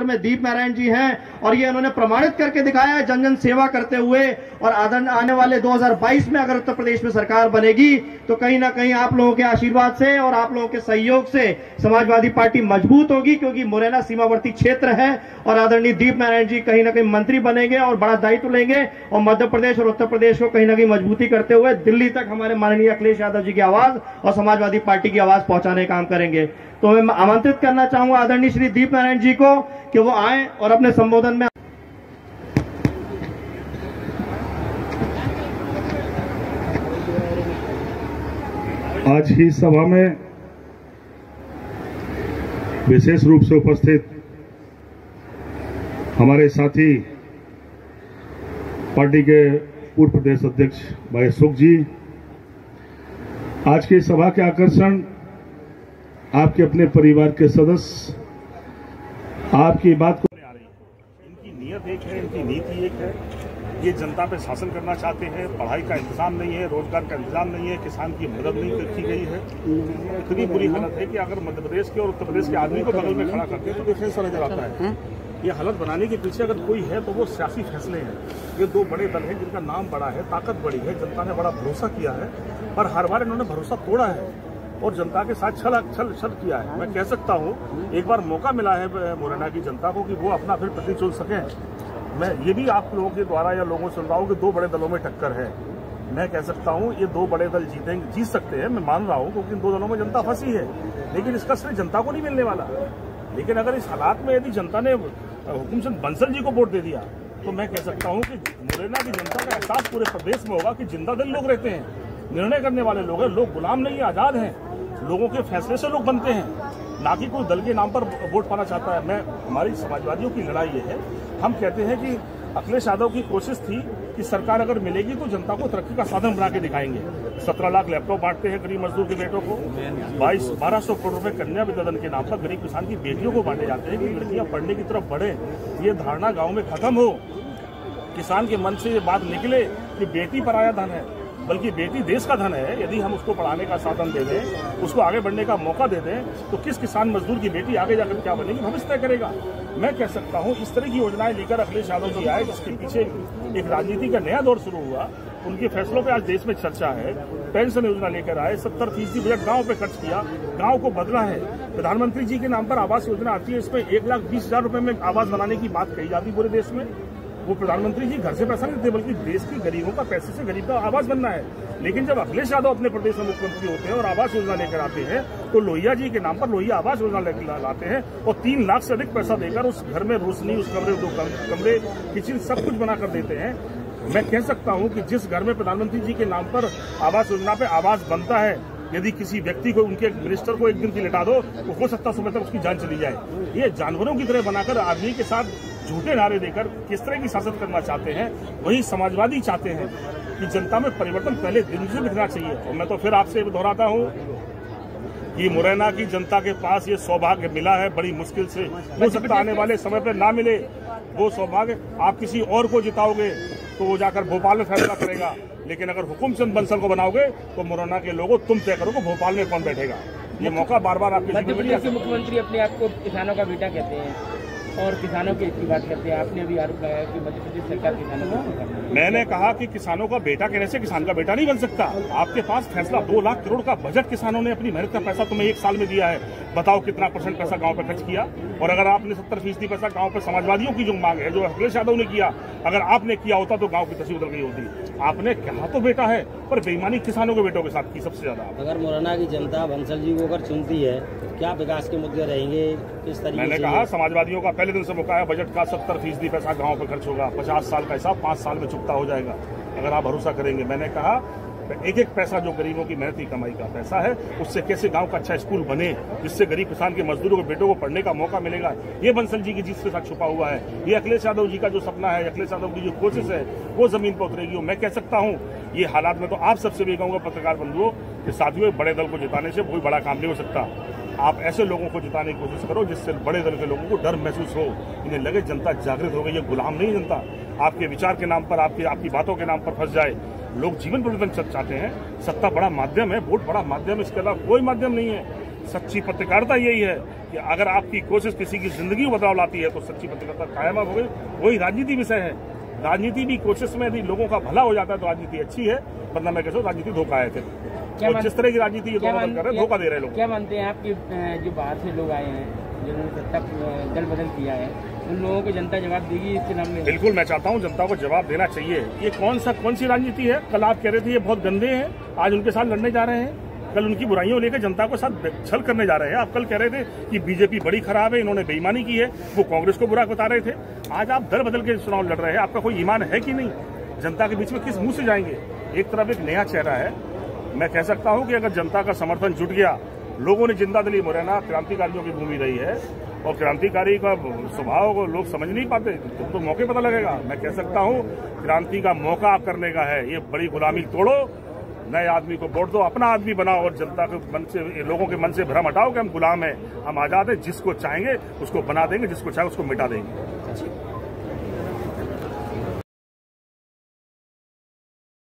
में दीप नारायण जी हैं और ये उन्होंने प्रमाणित करके दिखाया है जन जन सेवा करते हुए। और आने वाले 2022 में अगर उत्तर प्रदेश में सरकार बनेगी तो कहीं ना कहीं आप लोगों के आशीर्वाद से और आप लोगों के सहयोग से समाजवादी पार्टी मजबूत होगी, क्योंकि मुरैना सीमावर्ती क्षेत्र है और आदरणीय दीप नारायण जी कहीं ना कहीं मंत्री बनेंगे और बड़ा दायित्व लेंगे और मध्य प्रदेश और उत्तर प्रदेश को कहीं ना कहीं मजबूती करते हुए दिल्ली तक हमारे माननीय अखिलेश यादव जी की आवाज और समाजवादी पार्टी की आवाज पहुंचाने का काम करेंगे। तो मैं आमंत्रित करना चाहूंगा आदरणीय श्री दीप नारायण जी को कि वो आए और अपने संबोधन में। आज ही सभा में विशेष रूप से उपस्थित हमारे साथी पार्टी के पूर्व प्रदेश अध्यक्ष भाई सुख जी, आज की सभा के आकर्षण आपके अपने परिवार के सदस्य आपकी बात को आ रही है। इनकी नीयत एक है, इनकी नीति एक है। ये जनता पे शासन करना चाहते हैं, पढ़ाई का इंतजाम नहीं है, रोजगार का इंतजाम नहीं है, किसान की मदद नहीं की गई है। इतनी बुरी हालत है कि अगर मध्य प्रदेश के और उत्तर प्रदेश के आदमी को बगल में खड़ा करते हैं तो डिफरेंस नजर आता है। ये हालत बनाने के पीछे अगर कोई है तो वो सियासी फैसले हैं। ये दो बड़े दल हैं जिनका नाम बड़ा है, ताकत बड़ी है, जनता ने बड़ा भरोसा किया है, पर हर बार इन्होंने भरोसा तोड़ा है और जनता के साथ छल किया है। मैं कह सकता हूँ एक बार मौका मिला है मुरैना की जनता को कि वो अपना फिर प्रतिनिधि चुन सकें। मैं ये भी आप लोगों के द्वारा या लोगों से सुन रहा हूँ कि दो बड़े दलों में टक्कर है। मैं कह सकता हूँ ये दो बड़े दल जीत सकते हैं, मैं मान रहा हूँ, क्योंकि इन दो दलों में जनता फंसी है, लेकिन इसका श्रेय जनता को नहीं मिलने वाला। लेकिन अगर इस हालात में यदि जनता ने हुकुमचंद बंसल जी को वोट दे दिया तो मैं कह सकता हूँ कि मुरैना की जनता का एहसास पूरे प्रदेश में होगा कि जिंदा दिल लोग रहते हैं, निर्णय करने वाले लोग हैं, लोग गुलाम नहीं है, आजाद हैं, लोगों के फैसले से लोग बनते हैं, ना कि कोई दल के नाम पर वोट पाना चाहता है। हमारी समाजवादियों की लड़ाई ये है, हम कहते हैं कि अखिलेश यादव की कोशिश थी कि सरकार अगर मिलेगी तो जनता को तरक्की का साधन बना के दिखाएंगे। 17 लाख लैपटॉप बांटते हैं गरीब मजदूर के बेटों को, 1200 करोड़ रुपए कन्या विद्याधन के नाम पर गरीब किसान की बेटियों को बांटे जाते हैं कि लड़कियां पढ़ने की तरफ बढ़े। ये धारणा गांव में खत्म हो, किसान के मन से ये बात निकले कि बेटी पराया धन है, बल्कि बेटी देश का धन है। यदि हम उसको पढ़ाने का साधन दे दें, उसको आगे बढ़ने का मौका दे दें, तो किस किसान मजदूर की बेटी आगे जाकर क्या बनेगी, भविष्य तय करेगा। मैं कह सकता हूं इस तरह की योजनाएं लेकर अखिलेश यादव जी आए, जिसके पीछे एक राजनीति का नया दौर शुरू हुआ। उनके फैसलों पे आज देश में चर्चा है। पेंशन योजना लेकर आए, 70% बजट गांव पे खर्च किया, गांव को बदला है। प्रधानमंत्री जी के नाम पर आवास योजना आती है, इसमें 1,20,000 रुपए में आवास बनाने की बात कही जाती पूरे देश में। वो प्रधानमंत्री जी घर से पैसा नहीं देते, बल्कि देश की गरीबों का पैसे से गरीब का आवास बनना है। लेकिन जब अखिलेश यादव अपने प्रदेश में मुख्यमंत्री होते हैं और आवास योजना लेकर आते हैं तो लोहिया जी के नाम पर लोहिया आवास योजना लेकर लाते हैं और 3 लाख से अधिक पैसा देकर उस घर में रोशनी, उस कमरे, 2 कमरे, किचन सब कुछ बनाकर देते हैं। मैं कह सकता हूं कि जिस घर में प्रधानमंत्री जी के नाम पर आवास योजना पे आवास बनता है, यदि किसी व्यक्ति को, उनके मिनिस्टर को एक दिन की लिटा दो तो हो सकता सुबह तक उसकी जान चली जाए। ये जानवरों की तरह बनाकर आदमी के साथ झूठे नारे देकर किस तरह की शासन करना चाहते हैं, वही समाजवादी चाहते हैं कि जनता में परिवर्तन पहले दिन से दिखना चाहिए। और मैं तो फिर आपसे दोहराता हूं कि मुरैना की जनता के पास ये सौभाग्य मिला है, बड़ी मुश्किल से, हो सकता आने वाले समय पर ना मिले वो सौभाग्य। आप किसी और को जिताओगे तो वो जाकर भोपाल में फैसला करेगा, लेकिन अगर हुकुमचंद बंसल को बनाओगे तो मुरैना के लोगों तुम तय करो भोपाल में कौन बैठेगा। ये मौका बार बार आपके मध्य प्रदेश के मुख्यमंत्री अपने आप को किसानों का बेटा कहते हैं और किसानों की इतनी बात करते हैं। आपने अभी आरोप लगाया कि मध्य प्रदेश सरकार किसानों का, मैंने कहा कि किसानों का बेटा कहने से किसान का बेटा नहीं बन सकता। आपके पास फैसला 2 लाख करोड़ का बजट किसानों ने अपनी मेहनत का पैसा तुम्हें 1 साल में दिया है, बताओ कितना % पैसा गांव पे खर्च किया। और अगर आपने 70% पैसा गांव पे समाजवादियों की जो मांग है, जो अखिलेश यादव ने किया, अगर आपने किया होता तो गांव की तस्वीर बदल गई होती। आपने कहा तो बेटा है, पर बेईमानी किसानों के बेटों के साथ की सबसे ज्यादा। अगर मुरैना की जनता बंसल जी को अगर चुनती है तो क्या विकास के मुद्दे रहेंगे, किस तरीके से? मैंने कहा समाजवादियों का पहले दिन से मौका है, बजट का 70% पैसा गांव पे खर्च होगा, 50 साल का हिसाब 5 साल में चुकता हो जाएगा अगर आप भरोसा करेंगे। मैंने कहा एक एक पैसा जो गरीबों की मेहनती कमाई का पैसा है, उससे कैसे गांव का अच्छा स्कूल बने, जिससे गरीब किसान के मजदूरों के बेटों को पढ़ने का मौका मिलेगा। ये बंसल जी की जीत के साथ छुपा हुआ है। ये अखिलेश यादव जी का जो सपना है, अखिलेश यादव की जो कोशिश है, वो जमीन पर उतरेगी। मैं कह सकता हूँ ये हालात में तो आप सबसे भी कहूंगा पत्रकार बंधुओं कि साथियों, बड़े दल को जिताने से कोई बड़ा काम नहीं हो सकता। आप ऐसे लोगों को जिताने की कोशिश करो जिससे बड़े दल के लोगों को डर महसूस हो, इन्हें लगे जनता जागृत हो गई, ये गुलाम नहीं जनता। आपके विचार के नाम पर, आपकी बातों के नाम पर फंस जाए। लोग जीवन परिवर्तन चाहते हैं। सत्ता बड़ा माध्यम है, वोट बड़ा माध्यम है, इसके अलावा कोई माध्यम नहीं है। सच्ची पत्रकारिता यही है कि अगर आपकी कोशिश किसी की जिंदगी में बदलाव लाती है तो सच्ची पत्रकारिता कायम हो गई। वही राजनीति विषय है। राजनीति भी कोशिश में यदि लोगों का भला हो जाता है तो राजनीति अच्छी है, वरना मैं कहता हूँ राजनीति धोखा है। और जिस तरह की राजनीति ये दोनों कर रहे हैं, धोखा दे रहे हैं लोग। क्या मानते हैं आप कि जो बाहर से लोग आए हैं, जिन्होंने सत्ता दल बदल किया है, उन लोगों को जनता जवाब देगी इस चुनाव में? बिल्कुल, मैं चाहता हूं जनता को जवाब देना चाहिए। ये कौन सी राजनीति है? कल आप कह रहे थे ये बहुत गंदे हैं, आज उनके साथ लड़ने जा रहे हैं। कल उनकी बुराइयों लेकर जनता को साथ छल करने जा रहे हैं। आप कल कह रहे थे कि बीजेपी बड़ी खराब है, इन्होंने बेईमानी की है, वो कांग्रेस को बुरा बता रहे थे। आज आप दल बदल के चुनाव लड़ रहे हैं। आपका कोई ईमान है कि नहीं? जनता के बीच में किस मुंह से जाएंगे? एक तरफ एक नया चेहरा है। मैं कह सकता हूं कि अगर जनता का समर्थन जुट गया, लोगों ने जिंदा दिली मुरैना क्रांतिकारियों की भूमि रही है और क्रांतिकारी का स्वभाव को लोग समझ नहीं पाते, तो मौके पता लगेगा। मैं कह सकता हूं क्रांति का मौका आप करने का है। ये बड़ी गुलामी तोड़ो, नए आदमी को वोट दो, अपना आदमी बनाओ और जनता के मन से, लोगों के मन से भ्रम हटाओ कि हम गुलाम हैं, हम आजाद हैं। जिसको चाहेंगे उसको बना देंगे, जिसको चाहे उसको मिटा देंगे।